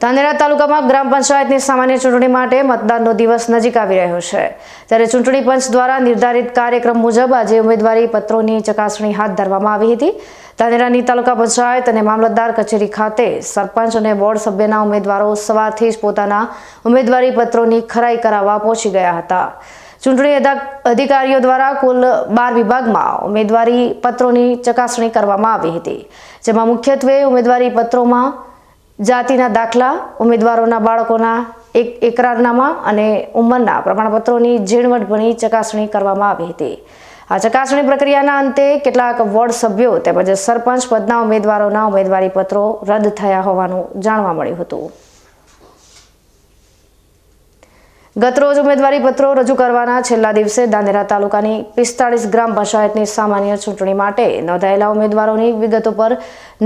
ધાનેરા તાલુકામાં ગ્રામ પંચાયતની સામાન્ય ચૂંટણી માટે મતદાનનો દિવસ નજીક આવી રહ્યો છે, ત્યારે ચૂંટણી પંચ દ્વારા નિર્ધારિત કાર્યક્રમ મુજબ આજે ઉમેદવારી પત્રોની ચકાસણી હાથ ધરવામાં આવી હતી। ધાનેરાની તાલુકા પંચાયત અને મામલતદાર કચેરી ખાતે સરપંચ અને વોર્ડ સભ્યના ઉમેદવારો સવારથી જ પોતાના ઉમેદવારી પત્રોની ખરાઈ કરાવવા પહોંચી ગયા હતા। ચૂંટણી અધિકારીઓ દ્વારા કુલ 12 વિભાગમાં ઉમેદવારી પત્રોની ચકાસણી કરવામાં આવી હતી, જેમાં મુખ્યત્વે ઉમેદવારી પત્રોમાં જાતિના દાખલા, ઉમેદવારોના બાળકોના એકરારનામા અને ઉંમરના પ્રમાણપત્રોની ઝીણવટભરી ચકાસણી કરવામાં આવી હતી। આ ચકાસણી પ્રક્રિયાના અંતે કેટલાક વોર્ડ સભ્યો તેમજ સરપંચ પદના ઉમેદવારોના ઉમેદવારી પત્રો રદ થયા હોવાનું જાણવા મળ્યું હતું। ગતરોજ ઉમેદવારી પત્રો રજૂ કરવાના છેલ્લા દિવસે ધાનેરા તાલુકાની 45 ગ્રામ પંચાયતની સામાન્ય ચૂંટણી માટે નોંધાયેલા ઉમેદવારોની વિગતો પર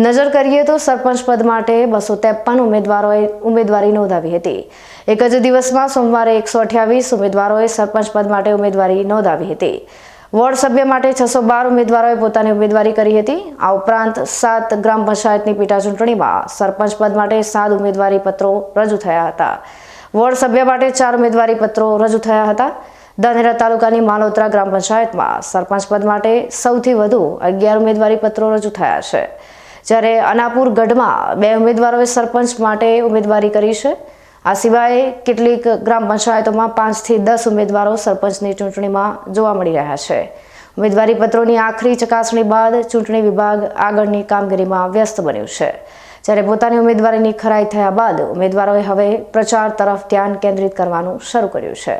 નજર કરીએ તો સરપંચ પદ માટે 253 ઉમેદવારોએ ઉમેદવારી નોંધાવી હતી। એક જ દિવસમાં સોમવારે 128 ઉમેદવારોએ સરપંચ પદ માટે ઉમેદવારી નોંધાવી હતી। વોર્ડ સભ્ય માટે 612 ઉમેદવારોએ પોતાની ઉમેદવારી કરી હતી। આ ઉપરાંત 7 ગ્રામ પંચાયતની પેટા ચૂંટણીમાં સરપંચ પદ માટે 7 ઉમેદવારી પત્રો રજૂ થયા હતા। વોર્ડ સભ્ય માટે 4 ઉમેદવારી પત્રો રજૂ થયા હતા। ધાનેરા તાલુકાની માલોત્રા ગ્રામ પંચાયતમાં સરપંચ પદ માટે સૌથી વધુ 11 ઉમેદવારી પત્રો રજૂ થયા છે, જ્યારે અનાપુર ગઢમાં 2 ઉમેદવારોએ સરપંચ માટે ઉમેદવારી કરી છે। આ સિવાય કેટલીક ગ્રામ પંચાયતોમાં 5 થી 10 ઉમેદવારો સરપંચની ચૂંટણીમાં જોવા મળી રહ્યા છે। ઉમેદવારી પત્રોની આખરી ચકાસણી બાદ ચૂંટણી વિભાગ આગળની કામગીરીમાં વ્યસ્ત બન્યું છે, જ્યારે પોતાની ઉમેદવારીની ખરાઈ થયા બાદ ઉમેદવારોએ હવે પ્રચાર તરફ ધ્યાન કેન્દ્રિત કરવાનું શરૂ કર્યું છે।